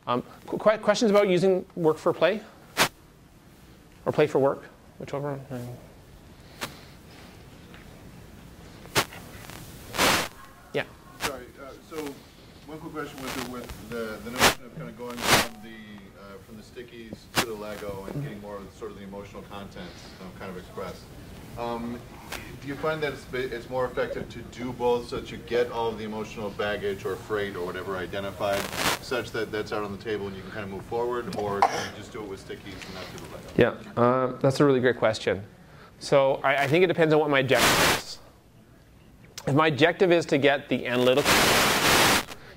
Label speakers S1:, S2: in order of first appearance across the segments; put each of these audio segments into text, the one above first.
S1: Questions about using work for play? Or play for work? Whichever. Yeah.
S2: Sorry. So one quick question with the notion of kind of going from the stickies to the Lego and getting more of sort of the emotional content kind of expressed. Do you find that it's more effective to do both so that you get all of the emotional baggage or freight or whatever identified such that that's out on the table and you can kind of move forward, or can you just do it with stickies and not do the Lego?
S1: Yeah, that's a really great question. So I think it depends on what my objective is. If my objective is to get the analytical,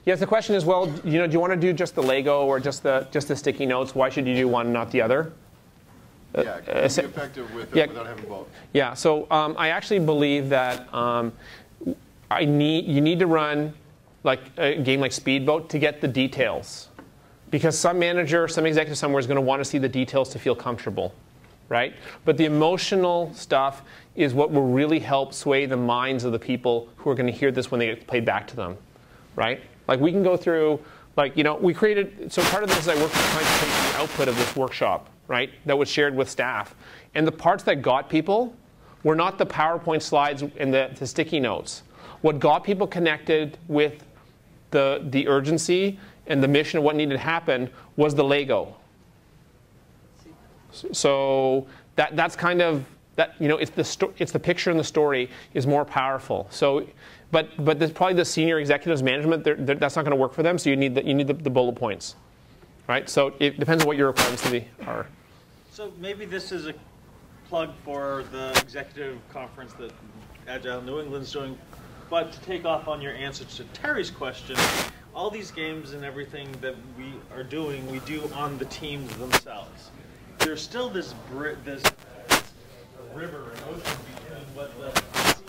S1: yes, the question is, well, do you want to do just the Lego or just the sticky notes? Why should you do one and not the other?
S2: Yeah, can it be effective without having both?
S1: Yeah, so I actually believe that you need to run like a game like Speedboat to get the details. Because some manager, some executive somewhere is going to want to see the details to feel comfortable, right? But the emotional stuff is what will really help sway the minds of the people who are going to hear this when they get played back to them, right? Like we can go through, we created, so part of this is I worked trying to take the output of this workshop, right, that was shared with staff. And the parts that got people were not the PowerPoint slides and the sticky notes. What got people connected with the urgency and the mission of what needed to happen was the Lego. So that's kind of, it's the picture and the story is more powerful. So, but there's probably the senior executives management, that's not going to work for them, so you need the bullet points. Right? So it depends on what your requirements are.
S3: So maybe this is a plug for the executive conference that Agile New England's doing. But to take off on your answer to Terry's question, all these games and everything that we are doing, we do on the teams themselves. There's still this river and ocean between what the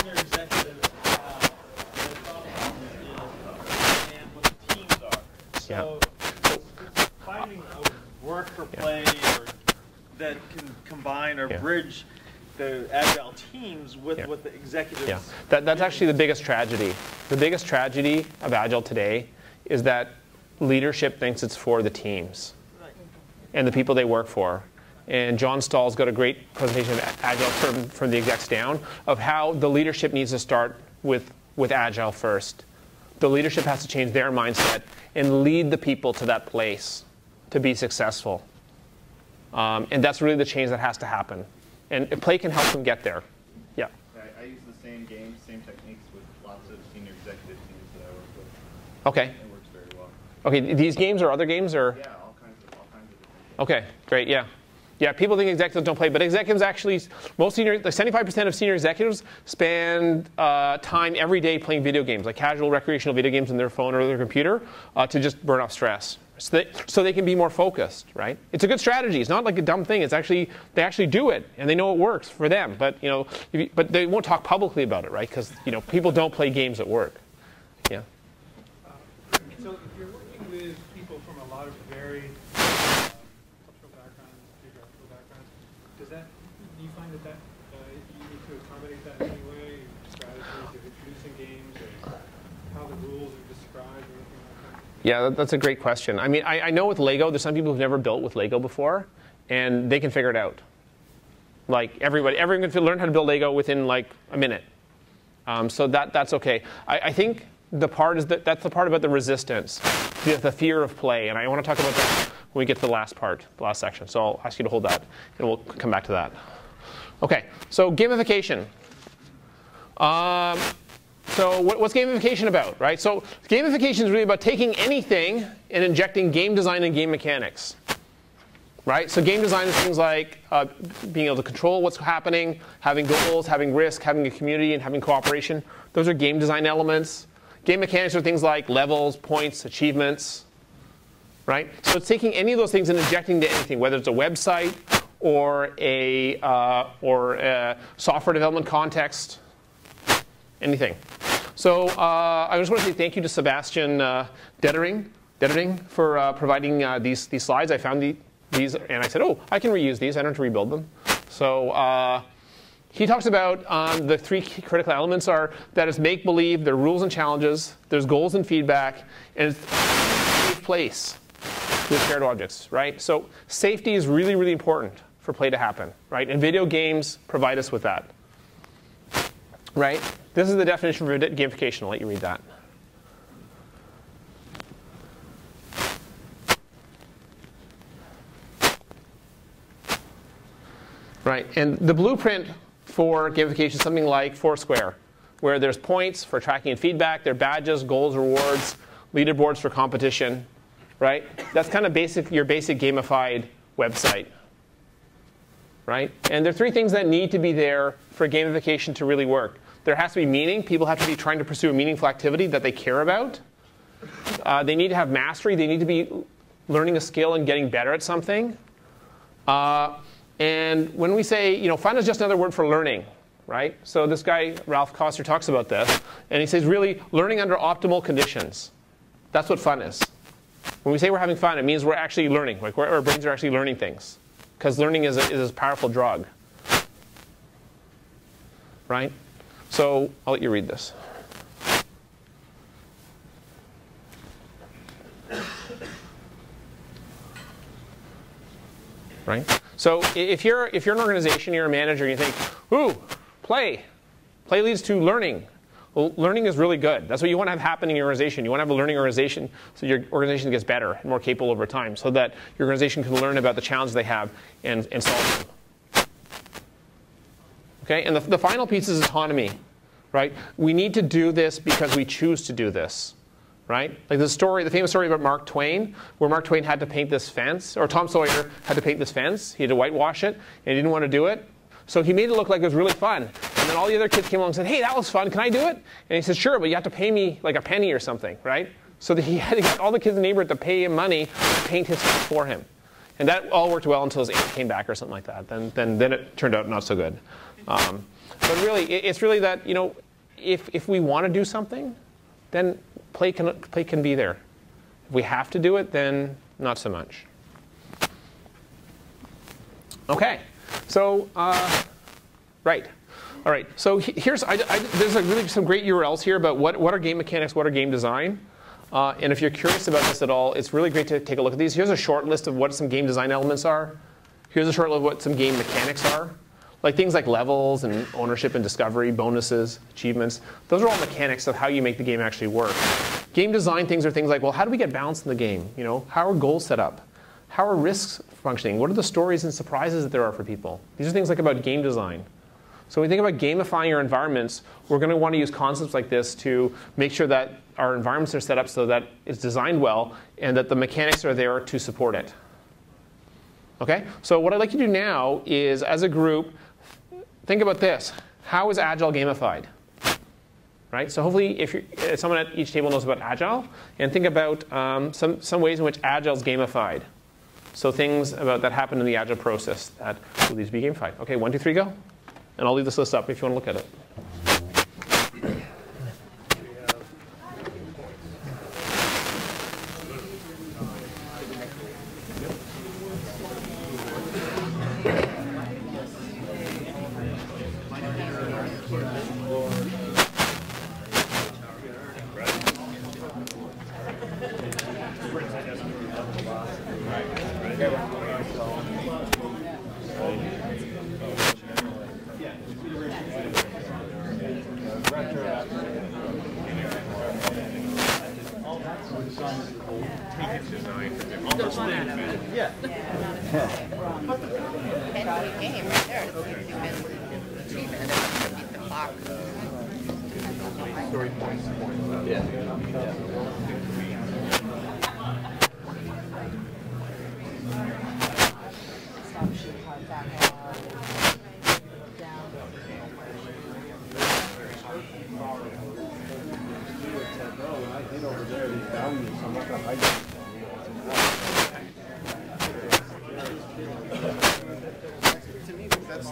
S3: senior executives have and what the teams are. So finding a work for play or that can combine or bridge the Agile teams with what the executives.
S1: Yeah, that's actually the biggest tragedy. The biggest tragedy of Agile today is that leadership thinks it's for the teams and the people they work for. And John Stahl's got a great presentation of Agile from the execs down of how the leadership needs to start with Agile first. The leadership has to change their mindset and lead the people to that place to be successful. And that's really the change that has to happen. And play can help them get there. Yeah.
S4: I use the same games, same techniques with lots of senior executive teams that I work with.
S1: Okay.
S4: It works very well.
S1: Okay, these games or other games or?
S4: Yeah, all kinds of different games.
S1: Okay, great, yeah. Yeah, people think executives don't play, but executives actually, most senior, like 75% of senior executives spend time every day playing video games, like casual recreational video games on their phone or their computer to just burn off stress. So they can be more focused, right? It's a good strategy. It's not like a dumb thing. It's actually, they actually do it, and they know it works for them. But, but they won't talk publicly about it, right? Because, people don't play games at work. Yeah.
S5: So if you're working with people from a lot of very cultural backgrounds, geographical backgrounds, do you find that you need to accommodate that in any way? Strategies of introducing games, or how the rules are described, or anything like that?
S1: Yeah, that's a great question. I mean, I know with Lego, there's some people who've never built with Lego before, and they can figure it out. Like everyone can learn how to build Lego within like a minute. So that's okay. I think the part is that's the part about the resistance, the fear of play, and I want to talk about that when we get to the last part, the last section. So I'll ask you to hold that, and we'll come back to that. Okay, so gamification. So what's gamification about, right? So gamification is really about taking anything and injecting game design and game mechanics, right? So game design is things like being able to control what's happening, having goals, having risk, having a community, and having cooperation. Those are game design elements. Game mechanics are things like levels, points, achievements, right? So it's taking any of those things and injecting to anything, whether it's a website or a software development context, anything. So I just want to say thank you to Sebastian Dettering for providing these slides. I found these, and I said, oh, I can reuse these. I don't have to rebuild them. So he talks about the three critical elements are that it's make-believe, there are rules and challenges, there's goals and feedback, and it's a safe place. with shared objects, right? So safety is really, really important for play to happen, right? And video games provide us with that, right? This is the definition for gamification. I'll let you read that. Right, and the blueprint for gamification is something like Foursquare, where there's points for tracking and feedback, there are badges, goals, rewards, leaderboards for competition, right? That's kind of your basic gamified website, right? And there are three things that need to be there for gamification to really work. There has to be meaning. People have to be trying to pursue a meaningful activity that they care about. They need to have mastery. They need to be learning a skill and getting better at something. And when we say, fun is just another word for learning, right? So this guy, Ralph Koster, talks about this. And he says, really, learning under optimal conditions. That's what fun is. When we say we're having fun, it means we're actually learning. Like our brains are actually learning things. Because learning is a powerful drug. Right? So I'll let you read this. Right? So if you're an organization, you're a manager, and you think, ooh, play. Play leads to learning. Well, learning is really good. That's what you want to have happen in your organization. You want to have a learning organization so your organization gets better and more capable over time, so that your organization can learn about the challenges they have and solve them. Okay? And the final piece is autonomy. Right? We need to do this because we choose to do this. Right? Like the famous story about Mark Twain, where Mark Twain had to paint this fence, or Tom Sawyer had to paint this fence. He had to whitewash it, and he didn't want to do it. So he made it look like it was really fun. And then all the other kids came along and said, hey, that was fun. Can I do it? And he said, sure, but you have to pay me like a penny or something, right? So that he had to get all the kids in the neighborhood to pay him money to paint his fence for him. And that all worked well until his aunt came back or something like that. Then it turned out not so good. But really, it's really that, if we want to do something, then play can be there. If we have to do it, then not so much. Okay, so right, all right. So here's there's really some great URLs here about what are game mechanics, what are game design, and if you're curious about this at all, it's really great to take a look at these. Here's a short list of what some game design elements are. Here's a short list of what some game mechanics are. Like things like levels and ownership and discovery, bonuses, achievements. Those are all mechanics of how you make the game actually work. Game design things are things like, well, how do we get balance in the game? How are goals set up? How are risks functioning? What are the stories and surprises that there are for people? These are things like about game design. So when we think about gamifying our environments, we're going to want to use concepts like this to make sure that our environments are set up so that it's designed well and that the mechanics are there to support it. Okay? So what I'd like you to do now is, as a group, think about this. How is Agile gamified? Right? So hopefully if someone at each table knows about Agile, and think about some ways in which Agile is gamified. So things that happen in the Agile process that will need to be gamified. Okay, 1, 2, 3, go. And I'll leave this list up if you want to look at it.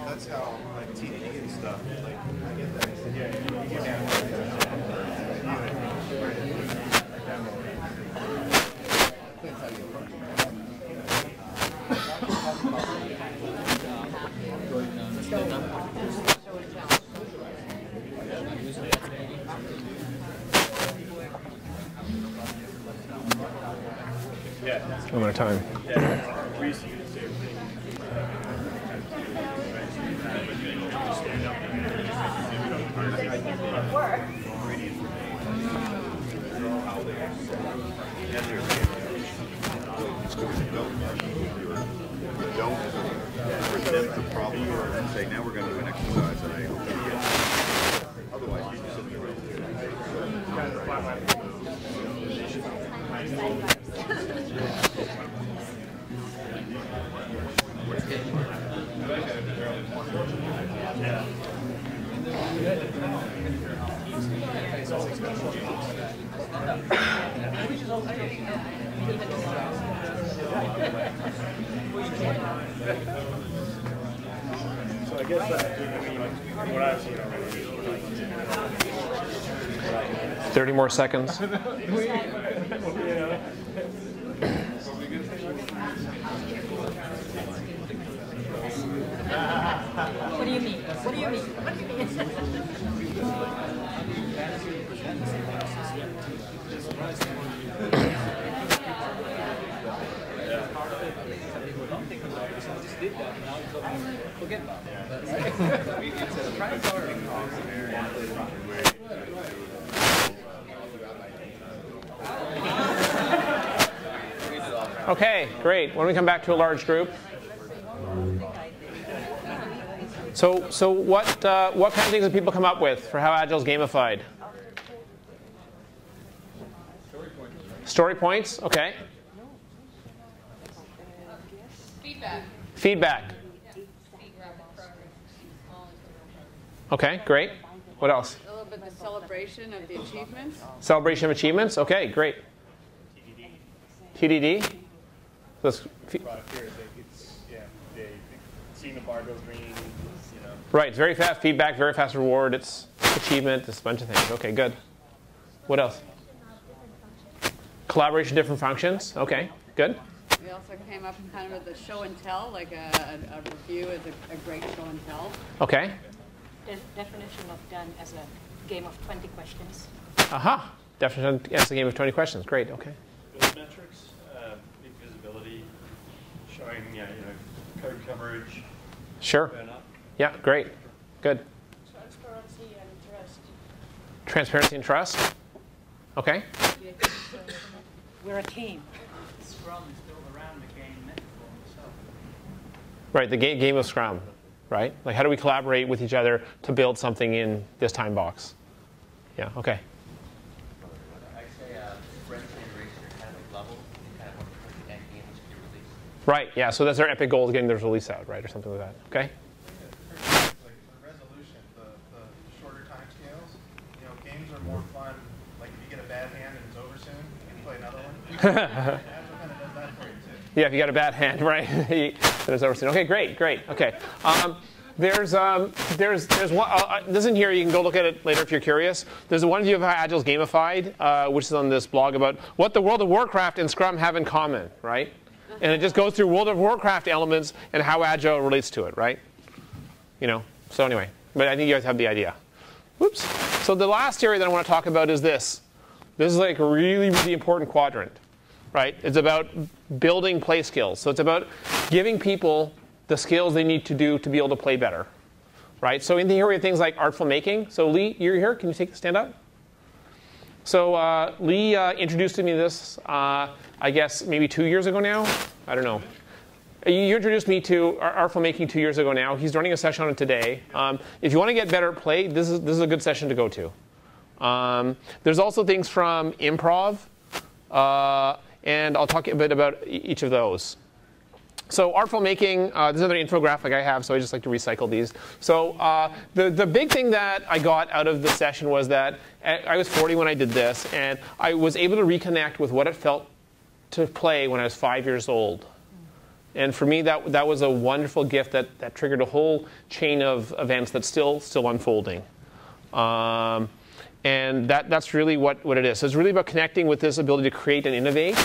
S2: That's how like TDD and stuff. Like I get that.
S1: amount of time.
S2: Don't present the problem and say, now we're going to do an exercise and I hope you get it. Otherwise, you just sit there.
S4: So I guess what I've seen already.
S1: 30 more seconds.
S6: What do you mean? What do you mean? What do you mean?
S1: Okay, great. When we come back to a large group. So what kind of things do people come up with for how Agile is gamified? Story points, okay. Feedback. Okay, great. What else?
S7: A little bit of celebration of the achievements.
S1: Celebration of achievements, okay, great. TDD.
S4: Product here is they seeing the bar go green, you know.
S1: Right, it's very fast feedback, very fast reward, it's achievement, it's a bunch of things. Okay, good. What else? Collaboration, different functions. Okay, good.
S7: We also came up kind of with a show and tell, like a review is a great show and tell.
S1: Okay.
S6: The definition of done as a game of 20 questions.
S1: Aha. Definition as a game of 20 questions. Great, okay.
S4: Build metrics, big visibility, showing code coverage.
S1: Sure. Yeah, great. Good.
S6: Transparency and trust.
S1: Transparency and trust. Okay.
S6: We're a team.
S5: Scrum is built around the game metaphor itself.
S1: Right, the game of Scrum, right? Like how do we collaborate with each other to build something in this time box? Yeah, okay.
S8: I say sprint and race are kind of like levels, kind of what that game was to be released.
S1: Right, yeah, so that's our epic goal is getting the release out, right, or something like that. Okay?
S9: Like for resolution, the shorter time scales, games are more fun. Like if you get a bad hand and it's over soon, you can play another one. Agile kind of does that for you too.
S1: Yeah, if you got a bad hand, right? There's overseen. Okay, great. Okay. There's one. This isn't here. You can go look at it later if you're curious. There's one view of how Agile is gamified, which is on this blog about what the World of Warcraft and Scrum have in common, right? And it just goes through World of Warcraft elements and how Agile relates to it, right? So anyway, but I think you guys have the idea. Whoops. So the last area that I want to talk about is this. This is like a really, really important quadrant, right? It's about building play skills. So it's about giving people the skills they need to do to be able to play better, right? So in here we have things like artful making. So Lee, you're here. Can you stand up? So Lee introduced me to this, I guess, maybe 2 years ago now. I don't know. You introduced me to artful making 2 years ago now. He's running a session on it today. If you want to get better at play, this is a good session to go to. There's also things from improv, and I'll talk a bit about each of those. So artful making, this is another infographic I have, so I just like to recycle these. So the big thing that I got out of the session was that I was 40 when I did this, and I was able to reconnect with what it felt to play when I was 5 years old. And for me, that was a wonderful gift that triggered a whole chain of events that's still unfolding. And that's really what it is. So it's really about connecting with this ability to create and innovate.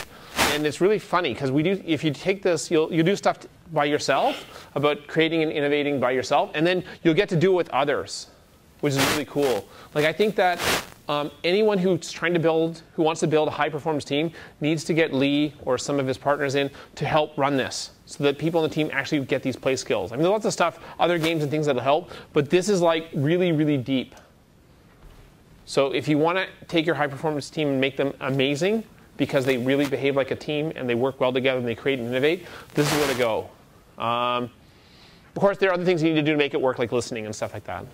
S1: And it's really funny because if you take this, you'll do stuff by yourself about creating and innovating by yourself, and then you'll get to do it with others, which is really cool. Like I think that anyone who wants to build a high-performance team needs to get Lee or some of his partners in to help run this, so that people on the team actually get these play skills. I mean, there's lots of stuff, other games and things that'll help, but this is like really, really deep. So if you want to take your high-performance team and make them amazing because they really behave like a team and they work well together and they create and innovate, this is where to go. Of course, there are other things you need to do to make it work, like listening and stuff like that.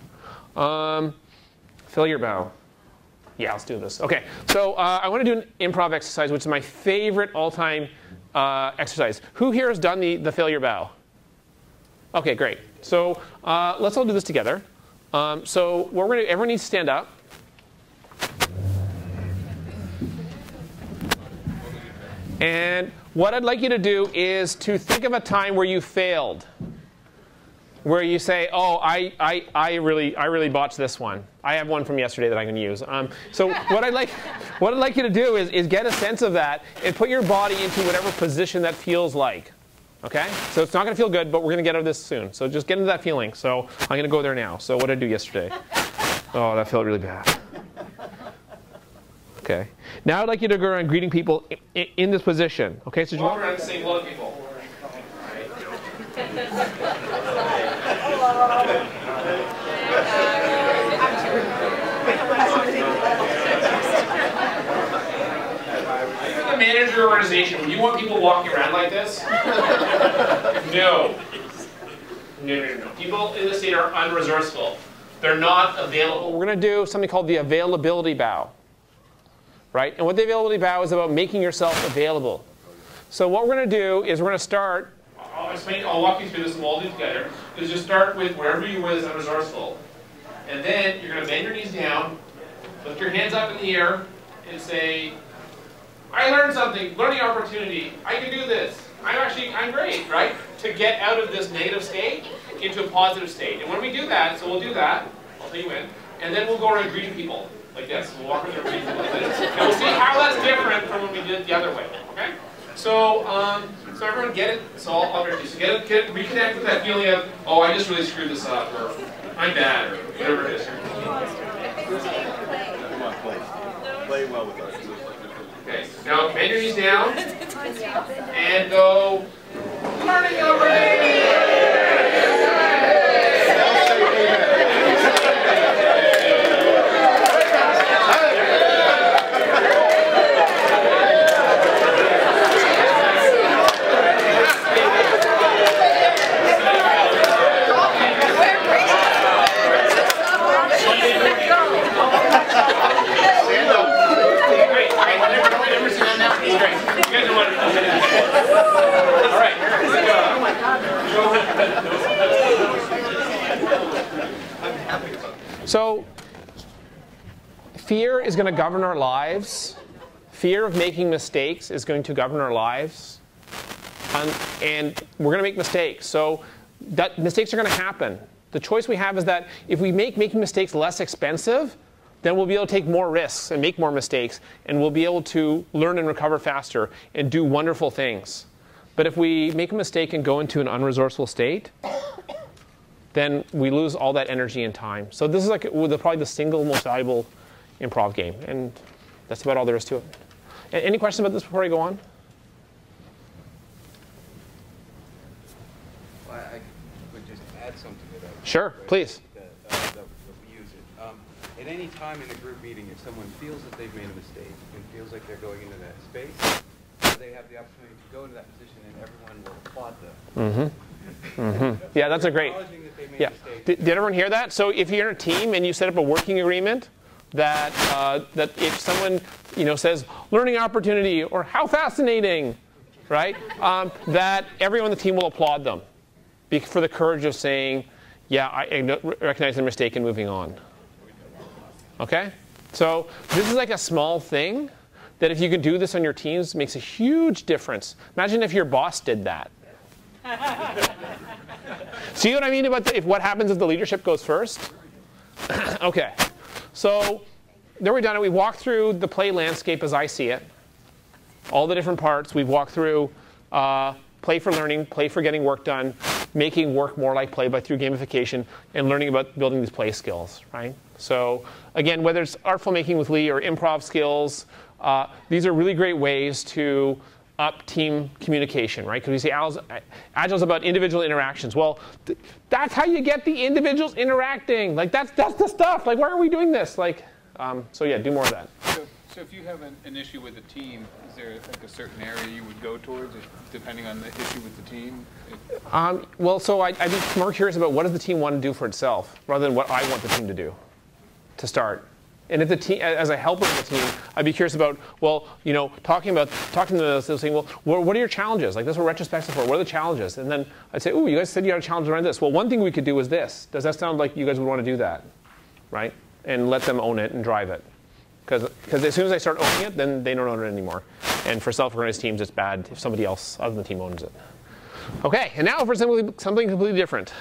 S1: Failure bow. Yeah, let's do this. OK, so I want to do an improv exercise, which is my favorite all-time exercise. Who here has done the failure bow? OK, great. So let's all do this together. So what we're going to do, everyone needs to stand up. And what I'd like you to do is to think of a time where you failed, where you say, "Oh, I really botched this one. I have one from yesterday that I can use." So what I'd like you to do is get a sense of that and put your body into whatever position that feels like. Okay? So it's not going to feel good, but we're going to get out of this soon. So just get into that feeling. So I'm going to go there now. So what did I do yesterday? Oh, that felt really bad. Okay. Now I'd like you to go around greeting people in this position. Okay, so just walk around and say hello to people. Are you the manager of your organization? Would you want people walking around like this? No. No. People in the state are unresourceful. They're not available. We're going to do something called the availability bow. Right? And what the availability bow is about making yourself available. So what we're going to do is we're going to start, I'll walk you through this and we'll all do it together, is just start with wherever you were unresourceful. And then you're going to bend your knees down, lift your hands up in the air, and say, "I learned something, learning opportunity, I can do this, I'm great," right? To get out of this negative state into a positive state. And when we do that, so we'll do that, I'll take you in, and then we'll go around greeting people. Like this. We'll walk around greeting people like this. And we'll see how that's different from when we did it the other way. Okay? So, so everyone get it? So I'll repeat. So reconnect with that feeling of, "Oh, I just really screwed this up," or "I'm bad," or whatever it is.
S2: Come on, play well with us.
S1: Okay. Now bend your knees down and go learning opportunity. So, fear is going to govern our lives. Fear of making mistakes is going to govern our lives. And we're going to make mistakes. So, mistakes are going to happen. The choice we have is that if we make making mistakes less expensive, then we'll be able to take more risks and make more mistakes. And we'll be able to learn and recover faster and do wonderful things. But if we make a mistake and go into an unresourceful state, then we lose all that energy and time. So this is like probably the single most valuable improv game. And that's about all there is to it. Any questions about this before I go on?
S10: Well, I would just add something to that.
S1: Sure,
S10: right?
S1: please.
S10: That we use it. At any time in a group meeting, if someone feels that they've made a mistake and feels like they're going into that space, they have the opportunity to go into that position and everyone will applaud them.
S1: Yeah, that's a great. Yeah. Did everyone hear that? So if you're in a team and you set up a working agreement that that if someone says learning opportunity or how fascinating, right? That everyone on the team will applaud them for the courage of saying, yeah, I recognize the mistake and moving on. Okay? So this is like a small thing that if you can do this on your teams makes a huge difference. Imagine if your boss did that. See what I mean about what happens if the leadership goes first? Okay. So there we've done it. We walked through the play landscape as I see it. All the different parts. We've walked through play for learning, play for getting work done, making work more like play through gamification and learning about building these play skills, right? So again, whether it's artful making with Lee or improv skills, these are really great ways to up team communication, right? Because we say Agile's about individual interactions. Well, that's how you get the individuals interacting. Like that's the stuff. Like, why are we doing this? Like, so yeah, do more of that.
S11: So if you have an issue with a team, is there like a certain area you would go towards, depending on the issue with the team?
S1: Well, so I'd be more curious about what does the team want to do for itself, rather than what I want the team to do, to start. And if the team, as a helper of the team, I'd be curious about, well, you know, talking to them, saying, well, what are your challenges? Like, that's what retrospectives for. What are the challenges? And then I'd say, oh, you guys said you had a challenge around this. Well, one thing we could do is this. Does that sound like you guys would want to do that, right? And let them own it and drive it. Because as soon as I start owning it, then they don't own it anymore. And for self-organized teams, it's bad if somebody else other than the team owns it. Okay, and now for something completely different.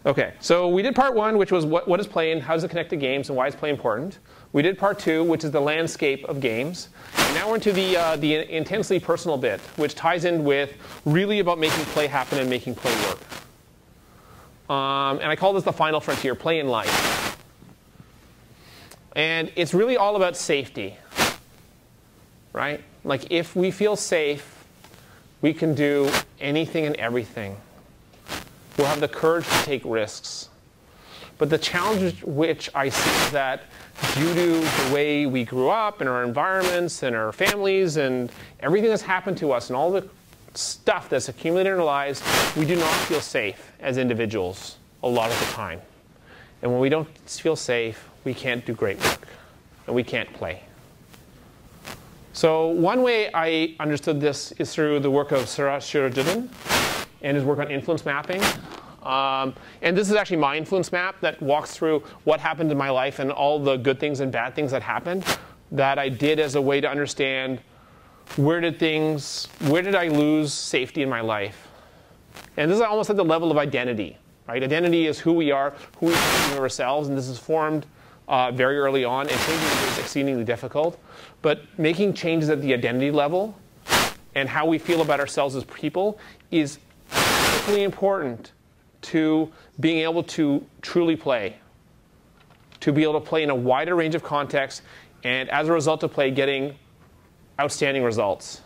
S1: Okay, so we did part 1, which was what is play and how does it connect to games and why is play important. We did part 2, which is the landscape of games. And now we're into the intensely personal bit, which ties in with really about making play happen and making play work. And I call this the final frontier, play in life. And it's really all about safety, right? Like, if we feel safe, we can do anything and everything. We'll have the courage to take risks. But the challenge which I see is that due to the way we grew up and our environments and our families and everything that's happened to us and all the stuff that's accumulated in our lives, we do not feel safe as individuals a lot of the time. And when we don't feel safe, we can't do great work and we can't play. So one way I understood this is through the work of Suraj Shirajudin and his work on influence mapping. And this is actually my influence map that walks through what happened in my life and all the good things and bad things that happened that I did as a way to understand where did I lose safety in my life. And this is almost at the level of identity, right? Identity is who we are, who we think of ourselves, and this is formed very early on, and changing it is exceedingly difficult. But making changes at the identity level and how we feel about ourselves as people is critically important to being able to truly play, to be able to play in a wider range of contexts, and as a result of play, getting outstanding results.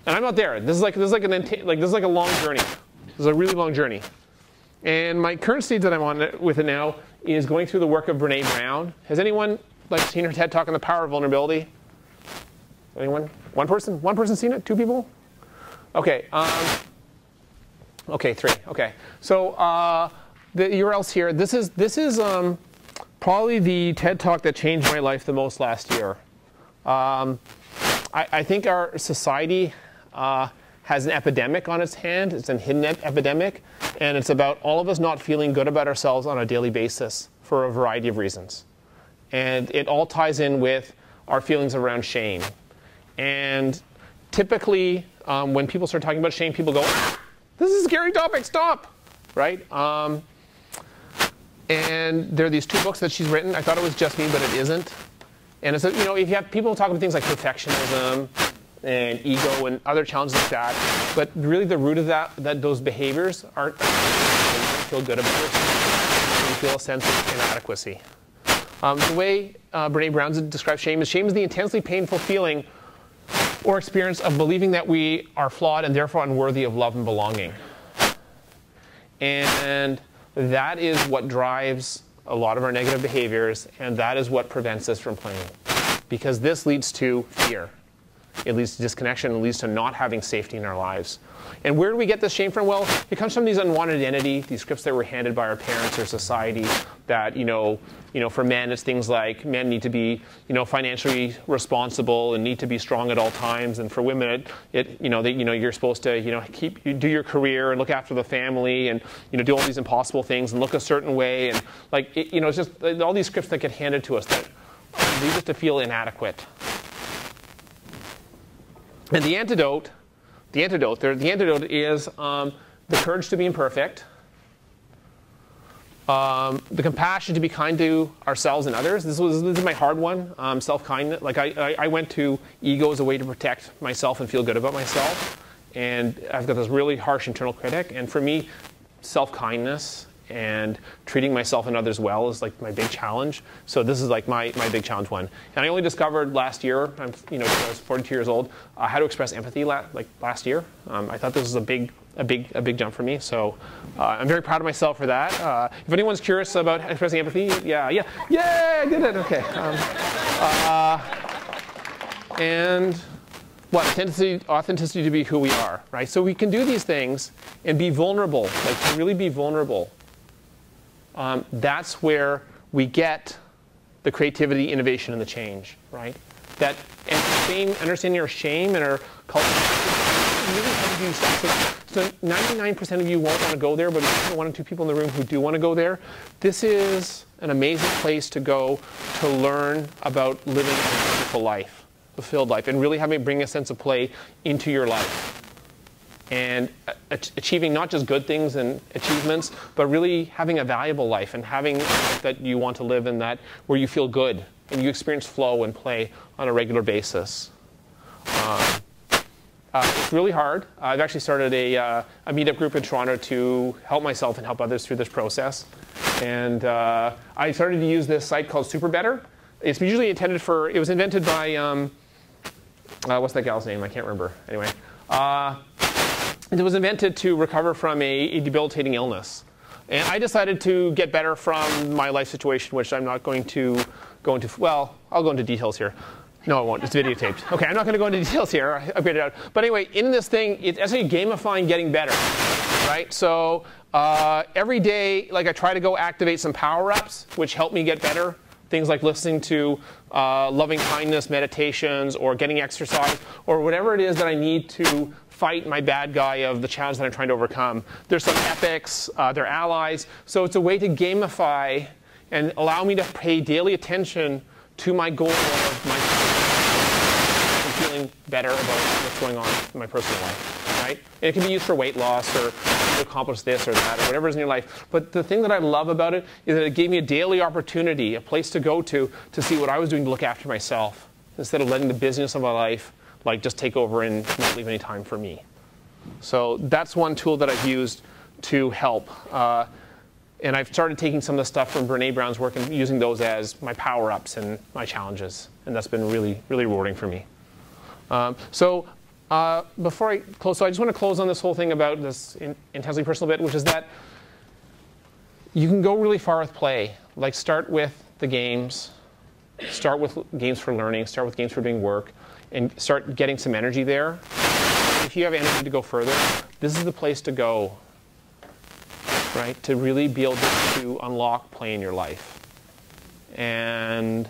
S1: And I'm not there. This is like a long journey. This is a really long journey. And my current stage that I'm on with it now is going through the work of Brené Brown. Has anyone seen her TED Talk on the power of vulnerability? Anyone? One person? One person seen it? 2 people? Okay. Okay, 3. Okay. So the URL's here. This is probably the TED Talk that changed my life the most last year. I think our society has an epidemic on its hand. It's a hidden epidemic, and it's about all of us not feeling good about ourselves on a daily basis for a variety of reasons. And it all ties in with our feelings around shame. And typically, when people start talking about shame, people go, "This is a scary topic, stop!" Right? And there are these 2 books that she's written. I thought it was just me, but it isn't. And it's, if you have people talking about things like perfectionism and ego and other challenges like that, but really the root of that those behaviors aren't feel good about yourself. You feel a sense of inadequacy. The way Brené Brown describes shame is the intensely painful feeling or experience of believing that we are flawed and therefore unworthy of love and belonging. And that is what drives a lot of our negative behaviors, and that is what prevents us from playing. Because this leads to fear. It leads to disconnection. It leads to not having safety in our lives. And where do we get this shame from? Well, it comes from these unwanted identity, these scripts that were handed by our parents or society that, for men, it's things like men need to be, financially responsible and need to be strong at all times. And for women, you're supposed to, do your career and look after the family and, do all these impossible things and look a certain way. And it's just all these scripts that get handed to us that lead us to feel inadequate. And the antidote is the courage to be imperfect, the compassion to be kind to ourselves and others. This is my hard one, self-kindness. I went to ego as a way to protect myself and feel good about myself. And I've got this really harsh internal critic. And for me, self-kindness and treating myself and others well is like my big challenge. So this is like my big challenge one. And I only discovered last year, I was 42 years old, how to express empathy last year. I thought this was a big jump for me. So I'm very proud of myself for that. If anyone's curious about expressing empathy, yeah, I did it. Okay. And what? Authenticity to be who we are, right? So we can do these things and be vulnerable, like to really be vulnerable. That's where we get the creativity, innovation, and the change, right? That and shame, understanding our shame and our culture, really how to do stuff. So 99% of you won't want to go there, but if you one or two people in the room who do want to go there, this is an amazing place to go to learn about living a beautiful life, fulfilled life, and really having bring a sense of play into your life. And achieving not just good things and achievements, but really having a valuable life and having a life that you want to live in that where you feel good and you experience flow and play on a regular basis. It's really hard. I've actually started a meetup group in Toronto to help myself and help others through this process. And I started to use this site called SuperBetter. It's usually intended for, it was invented by, what's that gal's name? I can't remember. Anyway. It was invented to recover from a debilitating illness. And I decided to get better from my life situation, which I'm not going to go into, well, I'll go into details here. No, I won't. It's videotaped. Okay, I'm not going to go into details here. I figured it out. But anyway, in this thing, it's actually gamifying getting better, right? So every day, like I try to go activate some power-ups, which help me get better. Things like listening to loving kindness meditations or getting exercise or whatever it is that I need to fight my bad guy of the challenge that I'm trying to overcome. There's some epics, they're allies. So it's a way to gamify and allow me to pay daily attention to my goal of my feeling better about what's going on in my personal life, right? And it can be used for weight loss or to accomplish this or that or whatever is in your life. But the thing that I love about it is that it gave me a daily opportunity, a place to go to see what I was doing to look after myself instead of letting the business of my life like just take over and not leave any time for me. So that's one tool that I've used to help. And I've started taking some of the stuff from Brene Brown's work and using those as my power-ups and my challenges. And that's been really, really rewarding for me. Before I close, so I just want to close on this whole thing about this intensely personal bit, which is that you can go really far with play. Like start with the games, start with games for learning, start with games for doing work, and start getting some energy there. If you have energy to go further, this is the place to go, right? To really be able to unlock play in your life. And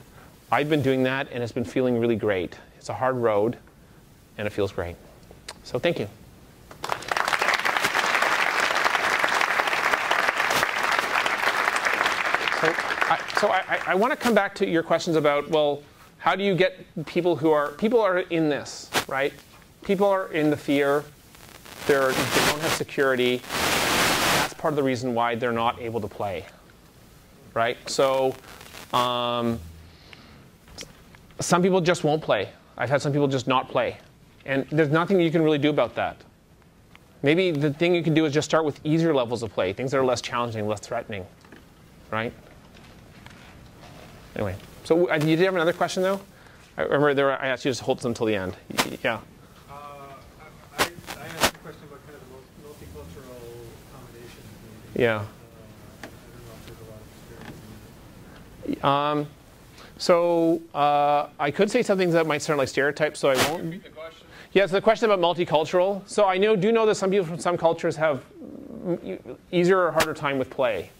S1: I've been doing that, and it's been feeling really great. It's a hard road, and it feels great. So thank you. So I want to come back to your questions about, well, how do you get people are in this, right? People are in the fear. They don't have security. That's part of the reason why they're not able to play, right? So some people just won't play. I've had some people just not play. And there's nothing you can really do about that. Maybe the thing you can do is just start with easier levels of play, things that are less challenging, less threatening, right? Anyway, so you did have another question, though? I remember I asked you to hold them until the end. Yeah.
S5: I asked a question about kind of the multicultural accommodation.
S1: Yeah.
S5: I don't know if there's a lot of experience
S1: in I could say some things that might sound like stereotypes, so I won't.
S11: Repeat the question.
S1: Yeah, it's the question about multicultural. So I do know that some people from some cultures have easier or harder time with play.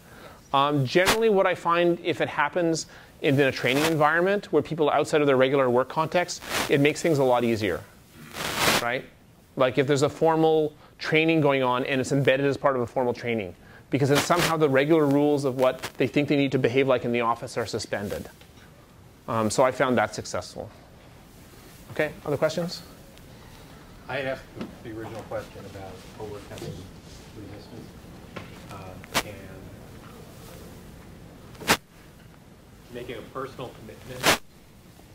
S1: Generally, what I find, if it happens in a training environment where people are outside of their regular work context, it makes things a lot easier, right? Like if there's a formal training going on and it's embedded as part of a formal training, because then somehow the regular rules of what they think they need to behave like in the office are suspended. So I found that successful. Okay, other questions?
S12: I had asked the original question about overcoming resistance and making a personal commitment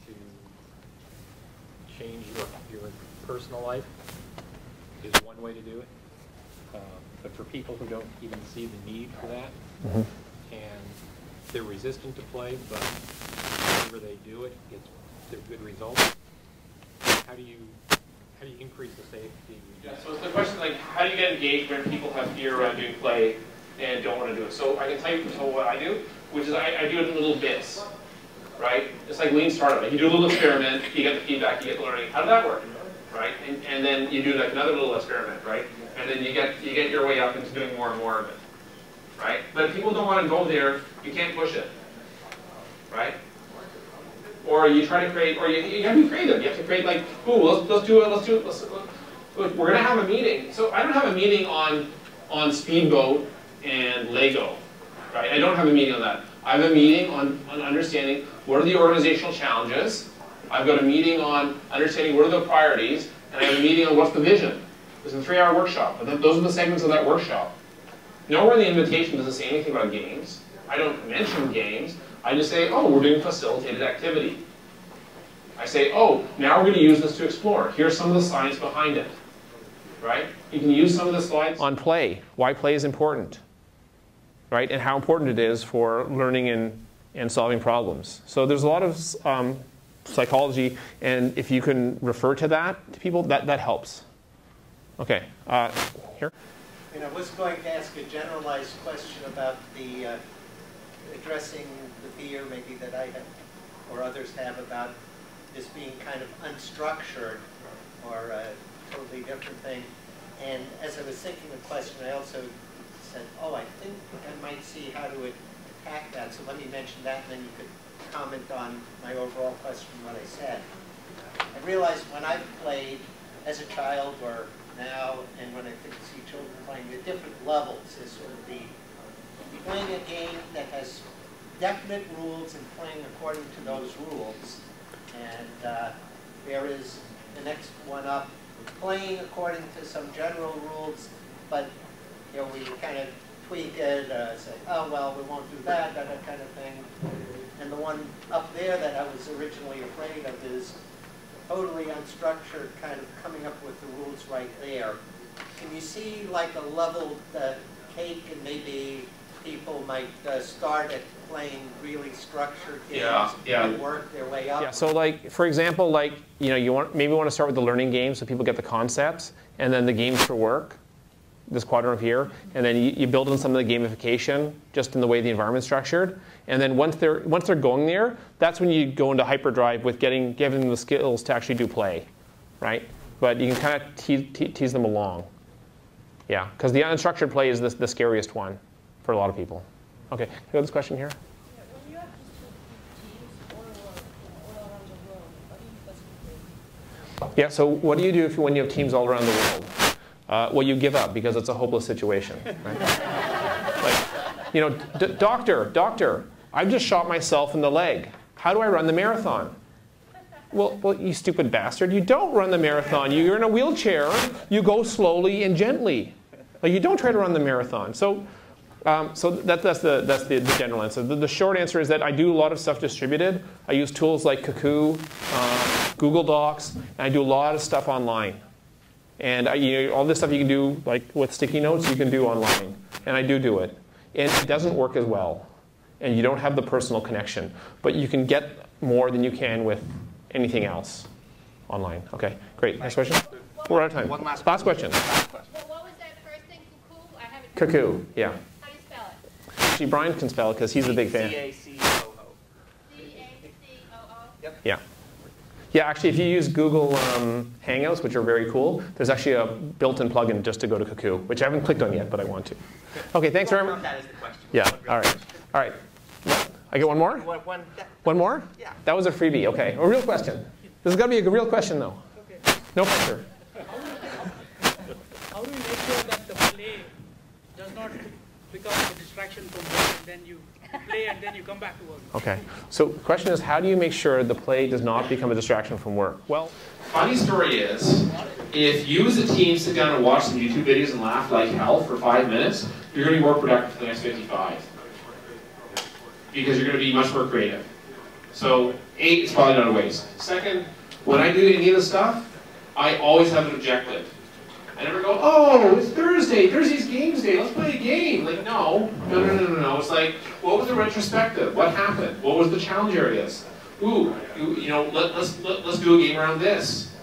S12: to change your personal life is one way to do it. But for people who don't even see the need for that, and they're resistant to play, but whenever they do it, they're good results. How do you increase the safety?
S1: Yeah, so it's the question like, how do you get engaged when people have fear around doing play and don't want to do it? So I can tell you what I do, which is I do it in little bits, right? It's like lean startup. Like you do a little experiment, you get the feedback, you get the learning. How did that work, right? And then you do like another little experiment, right? And then you get your way up into doing more and more of it, right? But if people don't want to go there, you can't push it, right? Or you try to create, or you have to be creative. You have to create like, ooh, let's do it. We're going to have a meeting. So I don't have a meeting on Speedboat and Lego, right? I don't have a meeting on that. I have a meeting on understanding what are the organizational challenges. I've got a meeting on understanding what are the priorities, and I have a meeting on what's the vision. It's a 3-hour workshop. But those are the segments of that workshop. Nowhere in the invitation does it say anything about games. I don't mention games. I just say, oh, we're doing facilitated activity. I say, oh, now we're going to use this to explore. Here's some of the science behind it, right? You can use some of the slides on play, why play is important, right? And how important it is for learning and solving problems. So there's a lot of psychology, and if you can refer to that to people, that helps. Okay, here.
S13: I was going to ask a generalized question about the addressing the fear maybe that I have or others have about this being kind of unstructured or a totally different thing. And as I was thinking the question, I also said, oh, I think I might see how to attack that. So let me mention that, and then you could comment on my overall question, what I said. I realized when I've played as a child or now, and when I think see children playing at different levels, is sort of the playing a game that has definite rules and playing according to those rules. And there is the next one up, playing according to some general rules, but we kind of tweak it, say, oh, well, we won't do that kind of thing. And the one up there that I was originally afraid of is totally unstructured, kind of coming up with the rules right there. Can you see like a level cake, and maybe people might start at playing really structured games and work their way up?
S1: Yeah, so like, for example, like, you want to start with the learning games so people get the concepts, and then the games for work, this quadrant here, and then you build in some of the gamification just in the way the environment's structured. And then once they're going there, that's when you go into hyperdrive with giving them the skills to actually do play, right? But you can kind of tease them along. Yeah, because the unstructured play is the scariest one for a lot of people. Okay, can I go this question here? Yeah, so what do you do when you have teams all around the world? Well, you give up because it's a hopeless situation. Right? Like, doctor, I've just shot myself in the leg. How do I run the marathon? Well, you stupid bastard, you don't run the marathon. You're in a wheelchair. You go slowly and gently. Like, you don't try to run the marathon. So that's the general answer. The short answer is that I do a lot of stuff distributed. I use tools like Kakoo, Google Docs, and I do a lot of stuff online. And all this stuff you can do, like with sticky notes, you can do online. And I do it. And it doesn't work as well. And you don't have the personal connection. But you can get more than you can with anything else online. Okay, great. Next question? We're out of time.
S14: One last
S1: question.
S14: What was that first thing, Kakoo? I haven't.
S1: Kakoo, yeah.
S14: How do you spell it?
S1: Actually, Brian can spell it because he's a big fan.
S14: C-A-C-O-O. C-A-C-O-O?
S1: Yep. Yeah. Yeah, actually, if you use Google Hangouts, which are very cool, there's actually a built-in plugin just to go to Kakoo, which I haven't clicked on yet, but I want to. Okay, thanks very much.
S14: That is the question.
S1: Yeah, all right. I get one more? One more?
S14: Yeah.
S1: That was a freebie, okay. A real question. This has got to be a real question, though.
S15: Okay.
S1: No pressure.
S15: How do you make sure that the play does not become a distraction from work, and then you play and then you come back to work?
S1: Okay. So the question is, how do you make sure the play does not become a distraction from work? Well, funny story is, if you as a team sit down and watch some YouTube videos and laugh like hell for 5 minutes, you're going to be more productive for the next 55. Because you're going to be much more creative. So, A, it's probably not a waste. Second, when I do any of this stuff, I always have an objective. And And everyone go, oh, it's Thursday. Thursday's games day. Let's play a game. Like, no. It's like, what was the retrospective? What happened? What was the challenge areas? Ooh, let's do a game around this.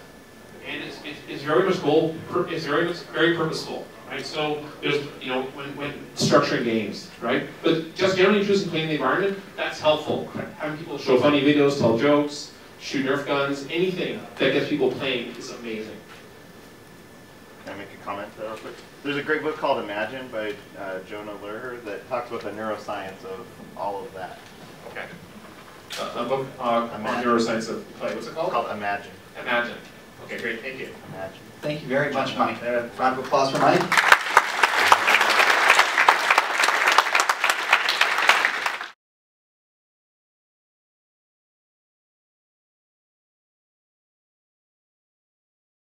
S1: And it's very much very purposeful, right? So there's, when structuring games, right? But just generally introducing playing the environment, that's helpful. Having people show funny videos, tell jokes, shoot Nerf guns, anything that gets people playing is amazing.
S16: Can I make a comment real quick? There's a great book called Imagine by Jonah Lurher that talks about the neuroscience of all of that.
S1: Okay. A book on neuroscience of play. What's it called?
S16: It's called Imagine.
S1: Imagine. Okay, great. Thank you.
S16: Imagine.
S17: Thank you very much, Mike. A round of applause for Mike.